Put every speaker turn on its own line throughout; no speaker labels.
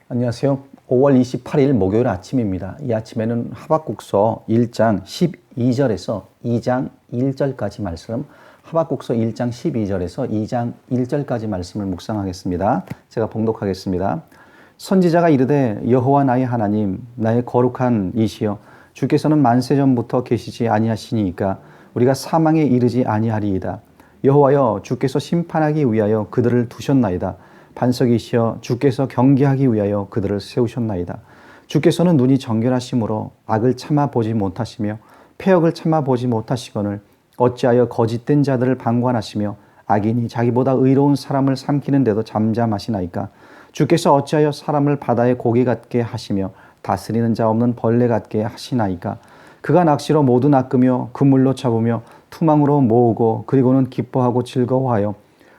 안녕하세요. 5월 28일 목요일 아침입니다. 이 아침에는 하박국서 1장 12절에서 2장 1절까지 말씀, 하박국서 1장 12절에서 2장 1절까지 말씀을 묵상하겠습니다. 제가 봉독하겠습니다. 선지자가 이르되 여호와 나의 하나님, 나의 거룩한 이시여, 주께서는 만세전부터 계시지 아니하시니까 우리가 사망에 이르지 아니하리이다. 여호와여, 주께서 심판하기 위하여 그들을 두셨나이다. 반석이시여, 주께서 경계하기 위하여 그들을 세우셨나이다. 주께서는 눈이 정결하심으로 악을 참아 보지 못하시며 패역을 참아 보지 못하시거늘 어찌하여 거짓된 자들을 방관하시며 악인이 자기보다 의로운 사람을 삼키는데도 잠잠하시나이까. 주께서 어찌하여 사람을 바다의 고기 같게 하시며 다스리는 자 없는 벌레 같게 하시나이까. 그가 낚시로 모두 낚으며 그물로 잡으며 투망으로 모으고 그리고는 기뻐하고 즐거워하여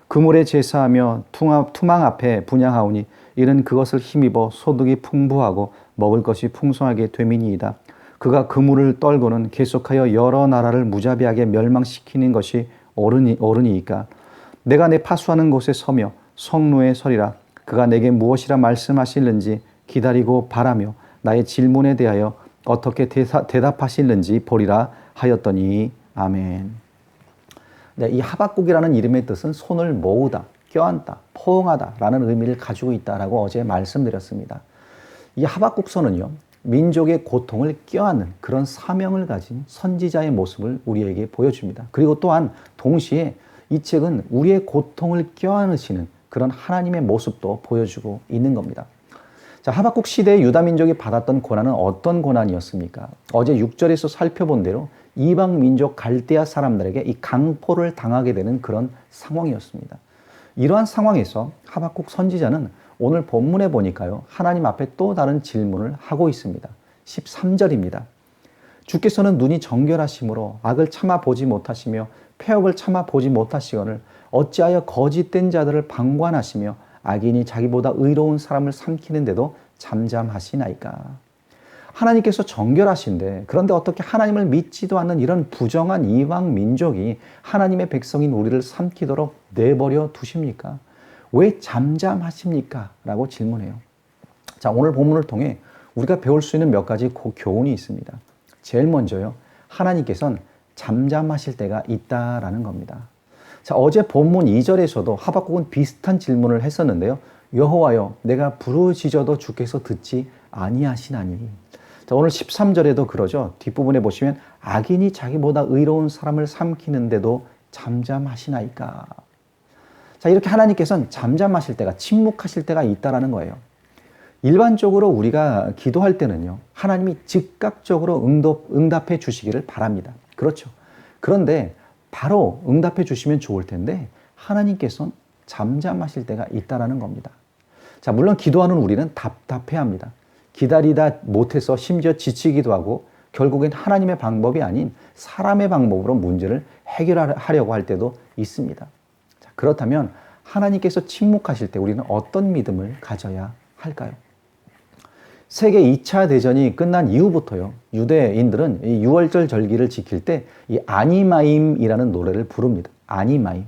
그물에 제사하며 투망 앞에 분향하오니 이는 그것을 힘입어 소득이 풍부하고 먹을 것이 풍성하게 됨이니이다. 그가 그물을 떨고는 계속하여 여러 나라를 무자비하게 멸망시키는 것이 옳으니이까. 내가 내 파수하는 곳에 서며 성루에 서리라. 그가 내게 무엇이라 말씀하실는지 기다리고 바라며 나의 질문에 대하여 어떻게 대답하실는지 보리라 하였더니 아멘. 네, 이 하박국이라는 이름의 뜻은 손을 모으다, 껴안다, 포옹하다 라는 의미를 가지고 있다라고 어제 말씀드렸습니다. 이 하박국서는요, 민족의 고통을 껴안는 그런 사명을 가진 선지자의 모습을 우리에게 보여줍니다. 그리고 또한 동시에 이 책은 우리의 고통을 껴안으시는 그런 하나님의 모습도 보여주고 있는 겁니다. 자, 하박국 시대의 유다 민족이 받았던 고난은 어떤 고난이었습니까? 어제 6절에서 살펴본 대로 이방 민족 갈대아 사람들에게 이 강포를 당하게 되는 그런 상황이었습니다. 이러한 상황에서 하박국 선지자는 오늘 본문에 보니까요, 하나님 앞에 또 다른 질문을 하고 있습니다. 13절입니다. 주께서는 눈이 정결하심으로 악을 참아 보지 못하시며 패역을 참아 보지 못하시거늘 어찌하여 거짓된 자들을 방관하시며 악인이 자기보다 의로운 사람을 삼키는데도 잠잠하시나이까. 하나님께서 정결하신데 그런데 어떻게 하나님을 믿지도 않는 이런 부정한 이방 민족이 하나님의 백성인 우리를 삼키도록 내버려 두십니까? 왜 잠잠하십니까? 라고 질문해요. 자, 오늘 본문을 통해 우리가 배울 수 있는 몇 가지 교훈이 있습니다. 제일 먼저요, 하나님께서는 잠잠하실 때가 있다라는 겁니다. 자, 어제 본문 2절에서도 하박국은 비슷한 질문을 했었는데요. 여호와여, 내가 부르짖어도 주께서 듣지 아니하시나니. 자, 오늘 13절에도 그러죠. 뒷부분에 보시면 악인이 자기보다 의로운 사람을 삼키는데도 잠잠하시나이까. 자, 이렇게 하나님께서는 잠잠하실 때가, 침묵하실 때가 있다라는 거예요. 일반적으로 우리가 기도할 때는요, 하나님이 즉각적으로 응답해 주시기를 바랍니다. 그렇죠. 그런데 바로 응답해 주시면 좋을 텐데 하나님께서는 잠잠하실 때가 있다라는 겁니다. 자, 물론 기도하는 우리는 답답해합니다. 기다리다 못해서 심지어 지치기도 하고 결국엔 하나님의 방법이 아닌 사람의 방법으로 문제를 해결하려고 할 때도 있습니다. 자, 그렇다면 하나님께서 침묵하실 때 우리는 어떤 믿음을 가져야 할까요? 세계 2차 대전이 끝난 이후부터요, 유대인들은 이 6월절 절기를 지킬 때 이 아니마임이라는 노래를 부릅니다. 아니마임.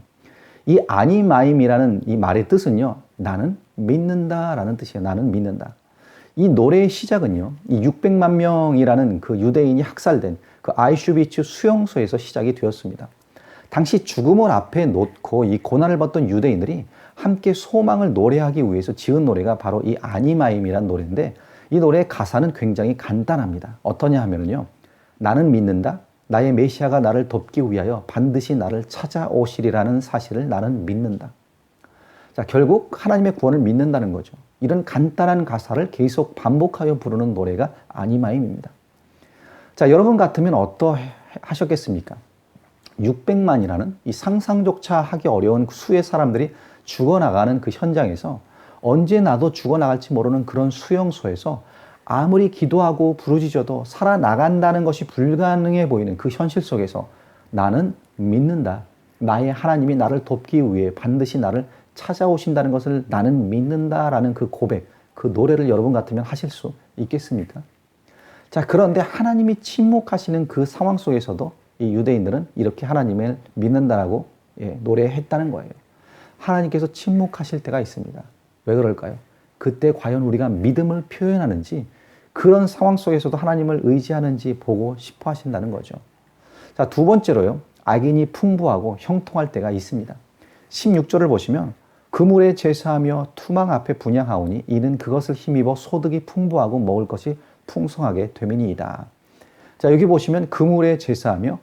이 아니마임이라는 이 말의 뜻은요, 나는 믿는다라는 뜻이에요. 나는 믿는다. 이 노래의 시작은요, 이 600만 명이라는 그 유대인이 학살된 그 아이슈비츠 수용소에서 시작이 되었습니다. 당시 죽음을 앞에 놓고 이 고난을 받던 유대인들이 함께 소망을 노래하기 위해서 지은 노래가 바로 이 아니마임이라는 노래인데, 이 노래의 가사는 굉장히 간단합니다. 어떠냐 하면요, 나는 믿는다. 나의 메시아가 나를 돕기 위하여 반드시 나를 찾아오시리라는 사실을 나는 믿는다. 자, 결국 하나님의 구원을 믿는다는 거죠. 이런 간단한 가사를 계속 반복하여 부르는 노래가 아니마임입니다. 자, 여러분 같으면 어떠하셨겠습니까? 600만이라는 이 상상조차 하기 어려운 수의 사람들이 죽어나가는 그 현장에서 언제 나도 죽어나갈지 모르는 그런 수용소에서 아무리 기도하고 부르짖어도 살아나간다는 것이 불가능해 보이는 그 현실 속에서 나는 믿는다. 나의 하나님이 나를 돕기 위해 반드시 나를 찾아오신다는 것을 나는 믿는다라는 그 고백, 그 노래를 여러분 같으면 하실 수 있겠습니까? 자, 그런데 하나님이 침묵하시는 그 상황 속에서도 이 유대인들은 이렇게 하나님을 믿는다라고 노래했다는 거예요. 하나님께서 침묵하실 때가 있습니다. 왜 그럴까요? 그때 과연 우리가 믿음을 표현하는지, 그런 상황 속에서도 하나님을 의지하는지 보고 싶어 하신다는 거죠. 자, 두 번째로요. 악인이 풍부하고 형통할 때가 있습니다. 16절을 보시면 그물에 제사하며 투망 앞에 분향하오니 이는 그것을 힘입어 소득이 풍부하고 먹을 것이 풍성하게 됨이니이다. 자, 여기 보시면 그물에 제사하며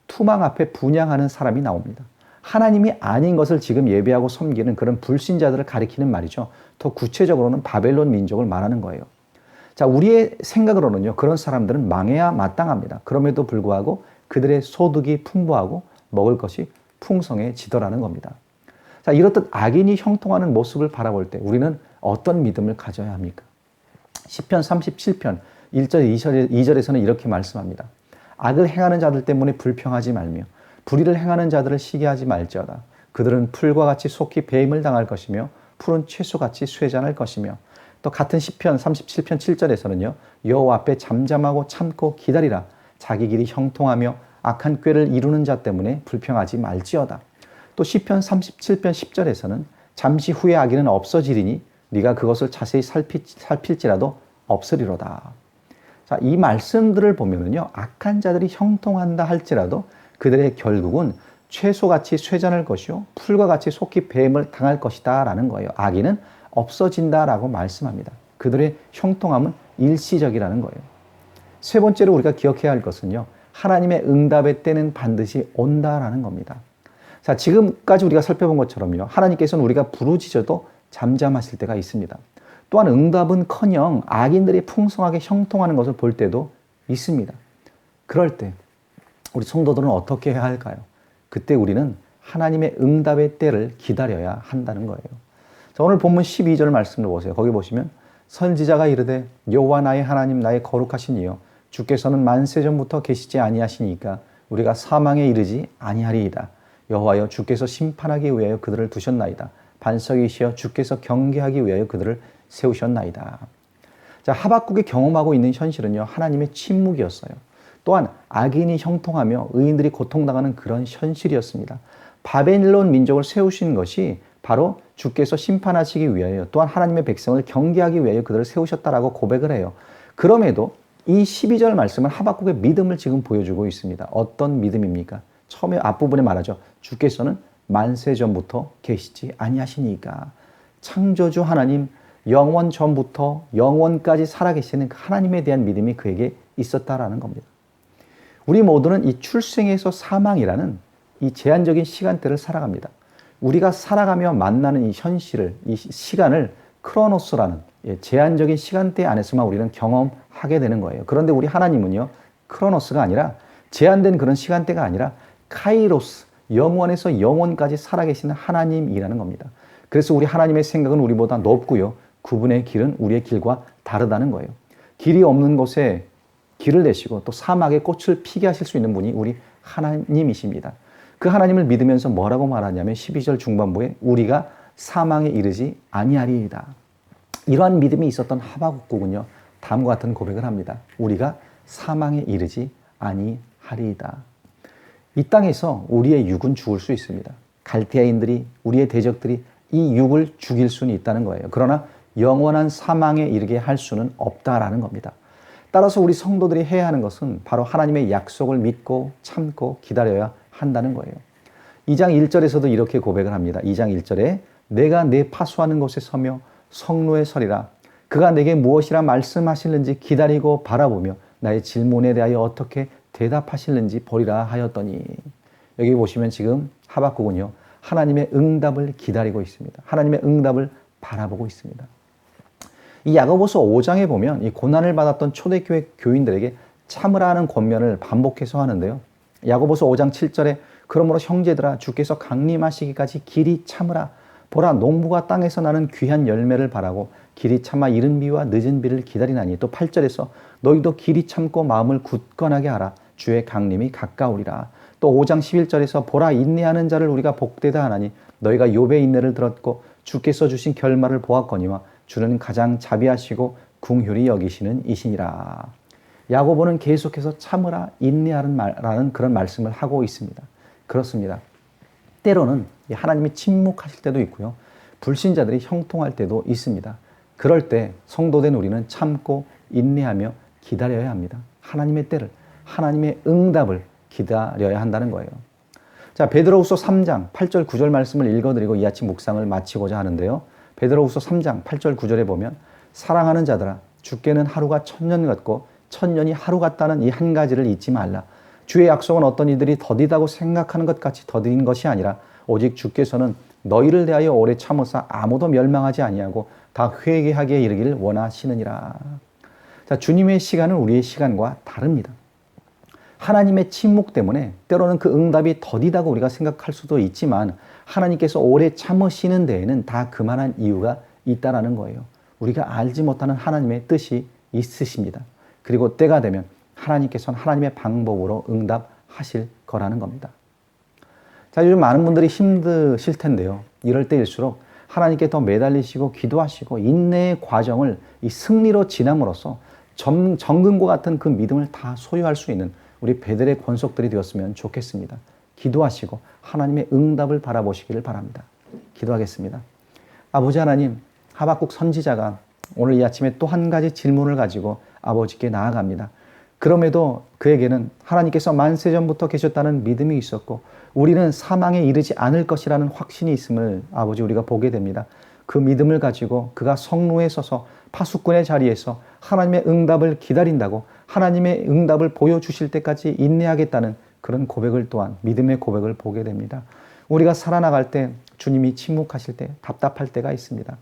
투망 앞에 분향하는 사람이 나옵니다. 하나님이 아닌 것을 지금 예배하고 섬기는 그런 불신자들을 가리키는 말이죠. 더 구체적으로는 바벨론 민족을 말하는 거예요. 자, 우리의 생각으로는요, 그런 사람들은 망해야 마땅합니다. 그럼에도 불구하고 그들의 소득이 풍부하고 먹을 것이 풍성해지더라는 겁니다. 자, 이렇듯 악인이 형통하는 모습을 바라볼 때 우리는 어떤 믿음을 가져야 합니까? 시편 37편 1절 2절에서는 이렇게 말씀합니다. 악을 행하는 자들 때문에 불평하지 말며 불의를 행하는 자들을 시기하지 말지어다. 그들은 풀과 같이 속히 배임을 당할 것이며 푸른 채소같이 쇠잔할 것이며, 또 같은 시편 37편 7절에서는요. 여호와 앞에 잠잠하고 참고 기다리라. 자기 길이 형통하며 악한 꾀를 이루는 자 때문에 불평하지 말지어다. 또 시편 37편 10절에서는 잠시 후에 악인은 없어지리니 네가 그것을 자세히 살필지라도 없으리로다. 자, 이 말씀들을 보면은요, 악한 자들이 형통한다 할지라도 그들의 결국은 채소같이 쇠잔할 것이요 풀과 같이 속히 뱀을 당할 것이다 라는 거예요. 악인은 없어진다라고 말씀합니다. 그들의 형통함은 일시적이라는 거예요. 세 번째로 우리가 기억해야 할 것은요, 하나님의 응답의 때는 반드시 온다라는 겁니다. 자, 지금까지 우리가 살펴본 것처럼요, 하나님께서는 우리가 부르짖어도 잠잠하실 때가 있습니다. 또한 응답은커녕 악인들이 풍성하게 형통하는 것을 볼 때도 있습니다. 그럴 때 우리 성도들은 어떻게 해야 할까요? 그때 우리는 하나님의 응답의 때를 기다려야 한다는 거예요. 자, 오늘 본문 12절 말씀을 보세요. 거기 보시면 선지자가 이르되 여호와 나의 하나님 나의 거룩하신 이여 주께서는 만세 전부터 계시지 아니하시니까 우리가 사망에 이르지 아니하리이다. 여호와여 주께서 심판하기 위하여 그들을 두셨나이다. 반석이시여 주께서 경계하기 위하여 그들을 세우셨나이다. 자, 하박국이 경험하고 있는 현실은요, 하나님의 침묵이었어요. 또한 악인이 형통하며 의인들이 고통당하는 그런 현실이었습니다. 바벨론 민족을 세우신 것이 바로 주께서 심판하시기 위하여, 또한 하나님의 백성을 경계하기 위하여 그들을 세우셨다라고 고백을 해요. 그럼에도 이 12절 말씀은 하박국의 믿음을 지금 보여주고 있습니다. 어떤 믿음입니까? 처음에 앞부분에 말하죠. 주께서는 만세 전부터 계시지 아니하시니까. 창조주 하나님, 영원 전부터 영원까지 살아계시는 하나님에 대한 믿음이 그에게 있었다라는 겁니다. 우리 모두는 이 출생에서 사망이라는 이 제한적인 시간대를 살아갑니다. 우리가 살아가며 만나는 이 현실을, 이 시간을 크로노스라는 제한적인 시간대 안에서만 우리는 경험하게 되는 거예요. 그런데 우리 하나님은요, 크로노스가 아니라 제한된 그런 시간대가 아니라 카이로스, 영원에서 영원까지 살아계시는 하나님이라는 겁니다. 그래서 우리 하나님의 생각은 우리보다 높고요, 그분의 길은 우리의 길과 다르다는 거예요. 길이 없는 곳에 길을 내시고 또 사막에 꽃을 피게 하실 수 있는 분이 우리 하나님이십니다. 그 하나님을 믿으면서 뭐라고 말하냐면 12절 중반부에 우리가 사망에 이르지 아니하리이다. 이러한 믿음이 있었던 하박국은요, 다음과 같은 고백을 합니다. 우리가 사망에 이르지 아니하리이다. 이 땅에서 우리의 육은 죽을 수 있습니다. 갈대아인들이, 우리의 대적들이 이 육을 죽일 수는 있다는 거예요. 그러나 영원한 사망에 이르게 할 수는 없다라는 겁니다. 따라서 우리 성도들이 해야 하는 것은 바로 하나님의 약속을 믿고 참고 기다려야 한다는 거예요. 2장 1절에서도 이렇게 고백을 합니다. 2장 1절에 내가 내 파수하는 곳에 서며 성로에 서리라. 그가 내게 무엇이라 말씀하실는지 기다리고 바라보며 나의 질문에 대하여 어떻게 대답하실는지 보리라 하였더니. 여기 보시면 지금 하박국은요, 하나님의 응답을 기다리고 있습니다. 하나님의 응답을 바라보고 있습니다. 이 야고보서 5장에 보면 이 고난을 받았던 초대교회 교인들에게 참으라 하는 권면을 반복해서 하는데요. 야고보서 5장 7절에 그러므로 형제들아 주께서 강림하시기까지 길이 참으라. 보라 농부가 땅에서 나는 귀한 열매를 바라고 길이 참아 이른 비와 늦은 비를 기다리나니. 또 8절에서 너희도 길이 참고 마음을 굳건하게 하라. 주의 강림이 가까우리라. 또 5장 11절에서 보라 인내하는 자를 우리가 복되다 하나니 너희가 욥의 인내를 들었고 주께서 주신 결말을 보았거니와 주는 가장 자비하시고 긍휼히 여기시는 이시니라. 야고보는 계속해서 참으라 인내하라는 그런 말씀을 하고 있습니다. 그렇습니다. 때로는 하나님이 침묵하실 때도 있고요, 불신자들이 형통할 때도 있습니다. 그럴 때 성도된 우리는 참고 인내하며 기다려야 합니다. 하나님의 때를, 하나님의 응답을 기다려야 한다는 거예요. 자, 베드로후서 3장 8절 9절 말씀을 읽어드리고 이 아침 묵상을 마치고자 하는데요. 베드로후서 3장 8절 9절에 보면 사랑하는 자들아 주께는 하루가 천년 같고 천년이 하루 같다는 이 한 가지를 잊지 말라. 주의 약속은 어떤 이들이 더디다고 생각하는 것 같이 더딘 것이 아니라 오직 주께서는 너희를 대하여 오래 참으사 아무도 멸망하지 아니하고 다 회개하게 이르기를 원하시느니라. 자, 주님의 시간은 우리의 시간과 다릅니다. 하나님의 침묵 때문에 때로는 그 응답이 더디다고 우리가 생각할 수도 있지만 하나님께서 오래 참으시는 데에는 다 그만한 이유가 있다라는 거예요. 우리가 알지 못하는 하나님의 뜻이 있으십니다. 그리고 때가 되면 하나님께서는 하나님의 방법으로 응답하실 거라는 겁니다. 자, 요즘 많은 분들이 힘드실 텐데요. 이럴 때일수록 하나님께 더 매달리시고 기도하시고 인내의 과정을 이 승리로 지남으로써 정금과 같은 그 믿음을 다 소유할 수 있는 우리 베델의 권속들이 되었으면 좋겠습니다. 기도하시고 하나님의 응답을 바라보시기를 바랍니다. 기도하겠습니다. 아버지 하나님, 하박국 선지자가 오늘 이 아침에 또 한 가지 질문을 가지고 아버지께 나아갑니다. 그럼에도 그에게는 하나님께서 만세전부터 계셨다는 믿음이 있었고 우리는 사망에 이르지 않을 것이라는 확신이 있음을 아버지 우리가 보게 됩니다. 그 믿음을 가지고 그가 성로에 서서 파수꾼의 자리에서 하나님의 응답을 기다린다고 하나님의 응답을 보여주실 때까지 인내하겠다는 그런 고백을 또한 믿음의 고백을 보게 됩니다. 우리가 살아나갈 때 주님이 침묵하실 때 답답할 때가 있습니다.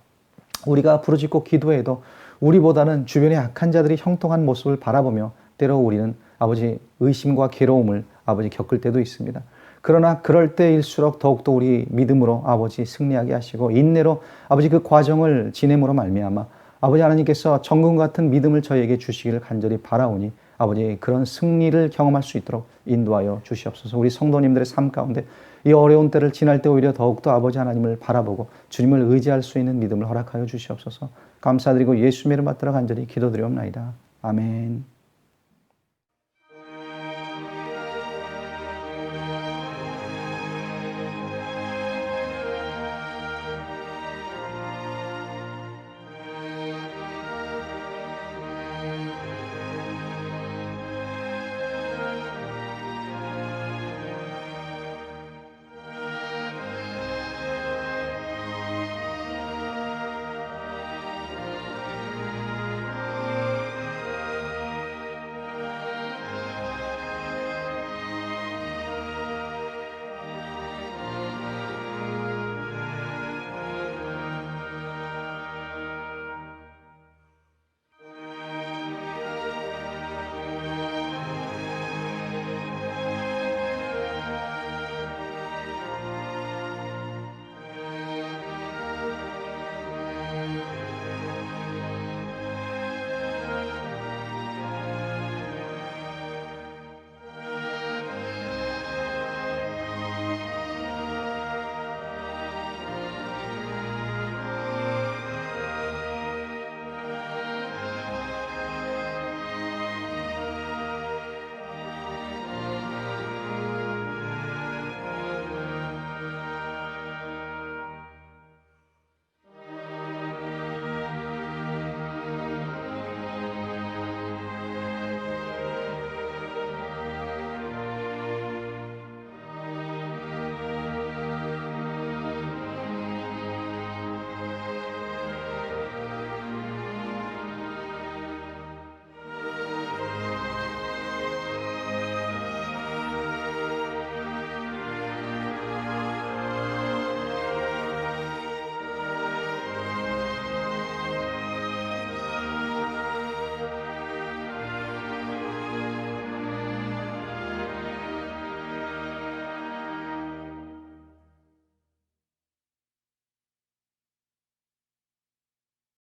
우리가 부르짖고 기도해도 우리보다는 주변의 악한 자들이 형통한 모습을 바라보며 때로 우리는 아버지 의심과 괴로움을 아버지 겪을 때도 있습니다. 그러나 그럴 때일수록 더욱더 우리 믿음으로 아버지 승리하게 하시고 인내로 아버지 그 과정을 지냄으로 말미암아 아버지 하나님께서 정금 같은 믿음을 저희에게 주시기를 간절히 바라오니 아버지 그런 승리를 경험할 수 있도록 인도하여 주시옵소서. 우리 성도님들의 삶 가운데 이 어려운 때를 지날 때 오히려 더욱더 아버지 하나님을 바라보고 주님을 의지할 수 있는 믿음을 허락하여 주시옵소서. 감사드리고 예수님의 이름 받들어 간절히 기도드리옵나이다. 아멘.